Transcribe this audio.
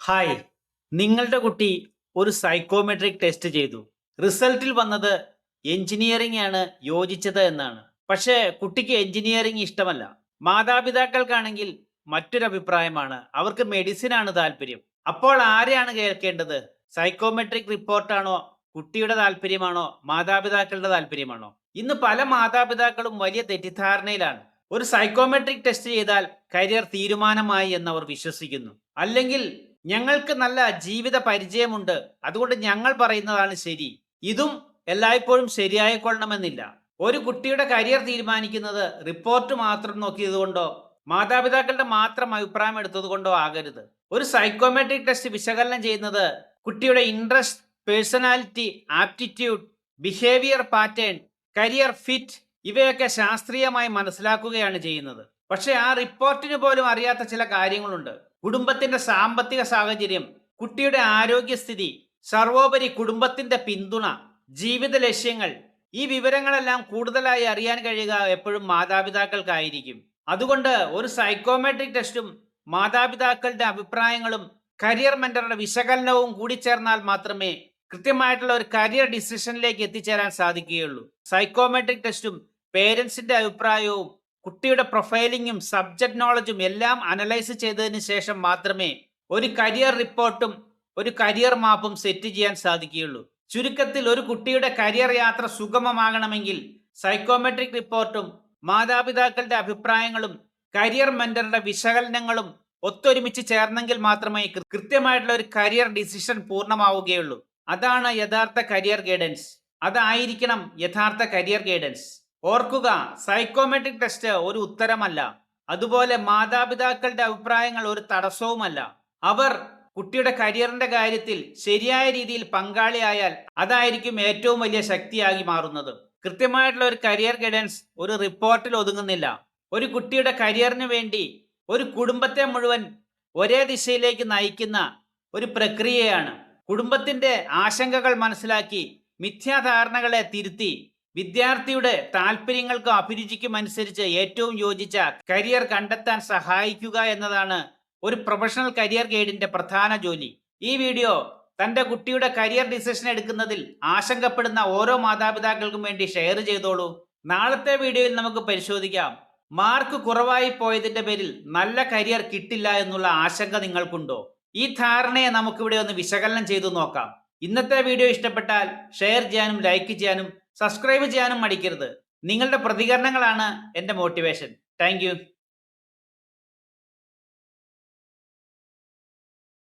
Hi, നിങ്ങളുടെ കുട്ടി ഒരു സൈക്കോമെട്രിക് ടെസ്റ്റ് ചെയ്തു. റിസൾട്ടിൽ വന്നത് എഞ്ചിനീയറിംഗ് ആണ് യോജിച്ചത് എന്നാണ്. പക്ഷേ കുട്ടിക്ക് എഞ്ചിനീയറിംഗ് ഇഷ്ടമല്ല. മാതാപിതാക്കൾക്കാണെങ്കിൽ മറ്റൊരു അഭിപ്രായമാണ്. അവർക്ക് മെഡിസിൻ ആണ് താല്പര്യം. അപ്പോൾ ആരെയാണ് കേൾക്കേണ്ടത്? സൈക്കോമെട്രിക് റിപ്പോർട്ടാണോ, കുട്ടിയുടെ താല്പര്യമാണോ, മാതാപിതാക്കളുടെ താല്പര്യമാണോ? ഇന്ന് പല മാതാപിതാക്കളും വലിയ തെറ്റിദ്ധാരണയിലാണ്. ഒരു സൈക്കോമെട്രിക് ടെസ്റ്റ് ചെയ്താൽ കരിയർ തീരുമാനമായി എന്നവർ വിശ്വസിക്കുന്നു. അല്ലെങ്കിൽ ഞങ്ങൾക്ക് നല്ല ജീവിത പരിചയമുണ്ട്, അതുകൊണ്ട് ഞങ്ങൾ പറയുന്നതാണ് ശരി. ഇതും എല്ലായ്പ്പോഴും ശരിയായിക്കൊള്ളണമെന്നില്ല. ഒരു കുട്ടിയുടെ കരിയർ തീരുമാനിക്കുന്നത് റിപ്പോർട്ട് മാത്രം നോക്കിയതുകൊണ്ടോ മാതാപിതാക്കളുടെ മാത്രം അഭിപ്രായം എടുത്തതുകൊണ്ടോ ആകരുത്. ഒരു സൈക്കോമെട്രിക് ടെസ്റ്റ് വിശകലനം ചെയ്യുന്നത് കുട്ടിയുടെ interest, personality, aptitude, behaviour pattern, career fit ഇവയൊക്കെ ശാസ്ത്രീയമായി മനസ്സിലാക്കുകയാണ് ചെയ്യുന്നത്. പക്ഷെ ആ റിപ്പോർട്ടിന് പോലും അറിയാത്ത ചില കാര്യങ്ങളുണ്ട്. കുടുംബത്തിന്റെ സാമ്പത്തിക സാഹചര്യം, കുട്ടിയുടെ ആരോഗ്യസ്ഥിതി, സർവോപരി കുടുംബത്തിന്റെ പിന്തുണ, ജീവിത ലക്ഷ്യങ്ങൾ, ഈ വിവരങ്ങളെല്ലാം കൂടുതലായി അറിയാൻ കഴിയുക എപ്പോഴും മാതാപിതാക്കൾക്കായിരിക്കും. അതുകൊണ്ട് ഒരു സൈക്കോമെട്രിക് ടെസ്റ്റും മാതാപിതാക്കളുടെ അഭിപ്രായങ്ങളും കരിയർ മെന്ററുടെ വിശകലനവും കൂടി ചേർന്നാൽ മാത്രമേ കൃത്യമായിട്ടുള്ള ഒരു കരിയർ ഡിസിഷനിലേക്ക് എത്തിച്ചേരാൻ സാധിക്കുകയുള്ളൂ. സൈക്കോമെട്രിക് ടെസ്റ്റും പേരൻസിന്റെ അഭിപ്രായവും കുട്ടിയുടെ പ്രൊഫൈലിങ്ങും സബ്ജക്ട് നോളജും എല്ലാം അനലൈസ് ചെയ്തതിന് ശേഷം മാത്രമേ ഒരു കരിയർ റിപ്പോർട്ടും ഒരു കരിയർ മാപ്പും സെറ്റ് ചെയ്യാൻ സാധിക്കുകയുള്ളൂ. ചുരുക്കത്തിൽ ഒരു കുട്ടിയുടെ കരിയർ യാത്ര സുഗമമാകണമെങ്കിൽ സൈക്കോമെട്രിക് റിപ്പോർട്ടും മാതാപിതാക്കളുടെ അഭിപ്രായങ്ങളും കരിയർ മെന്ററുടെ വിശകലനങ്ങളും ഒത്തൊരുമിച്ച് ചേർന്നെങ്കിൽ മാത്രമേ കൃത്യമായിട്ടുള്ള ഒരു കരിയർ ഡിസിഷൻ പൂർണ്ണമാവുകയുള്ളൂ. അതാണ് യഥാർത്ഥ കരിയർ ഗൈഡൻസ്. അതായിരിക്കണം യഥാർത്ഥ കരിയർ ഗൈഡൻസ്. ഓർക്കുക, സൈക്കോമെട്രിക് ടെസ്റ്റ് ഒരു ഉത്തരമല്ല. അതുപോലെ മാതാപിതാക്കളുടെ അഭിപ്രായങ്ങൾ ഒരു തടസ്സവുമല്ല. അവർ കുട്ടിയുടെ കരിയറിന്റെ കാര്യത്തിൽ ശരിയായ രീതിയിൽ പങ്കാളിയായാൽ അതായിരിക്കും ഏറ്റവും വലിയ ശക്തിയായി മാറുന്നത്. കൃത്യമായിട്ടുള്ള ഒരു കരിയർ ഗൈഡൻസ് ഒരു റിപ്പോർട്ടിൽ ഒതുങ്ങുന്നില്ല. ഒരു കുട്ടിയുടെ കരിയറിന് വേണ്ടി ഒരു കുടുംബത്തെ മുഴുവൻ ഒരേ ദിശയിലേക്ക് നയിക്കുന്ന ഒരു പ്രക്രിയയാണ്. കുടുംബത്തിന്റെ ആശങ്കകൾ മനസ്സിലാക്കി മിഥ്യാധാരണകളെ തിരുത്തി വിദ്യാർത്ഥിയുടെ താല്പര്യങ്ങൾക്കും അഭിരുചിക്കും അനുസരിച്ച് ഏറ്റവും യോജിച്ച കരിയർ കണ്ടെത്താൻ സഹായിക്കുക എന്നതാണ് ഒരു പ്രൊഫഷണൽ കരിയർ ഗൈഡിന്റെ പ്രധാന ജോലി. ഈ വീഡിയോ തന്റെ കുട്ടിയുടെ കരിയർ ഡിസിഷൻ എടുക്കുന്നതിൽ ആശങ്കപ്പെടുന്ന ഓരോ മാതാപിതാക്കൾക്കും വേണ്ടി ഷെയർ ചെയ്തോളൂ. നാളത്തെ വീഡിയോയിൽ നമുക്ക് പരിശോധിക്കാം, മാർക്ക് കുറവായി പോയതിന്റെ പേരിൽ നല്ല കരിയർ കിട്ടില്ല എന്നുള്ള ആശങ്ക നിങ്ങൾക്കുണ്ടോ? ഈ ധാരണയെ നമുക്കിവിടെ ഒന്ന് വിശകലനം ചെയ്തു നോക്കാം. ഇന്നത്തെ വീഡിയോ ഇഷ്ടപ്പെട്ടാൽ ഷെയർ ചെയ്യാനും ലൈക്ക് ചെയ്യാനും സബ്സ്ക്രൈബ് ചെയ്യാനും മടിക്കരുത്. നിങ്ങളുടെ പ്രതികരണങ്ങളാണ് എൻ്റെ മോട്ടിവേഷൻ. താങ്ക്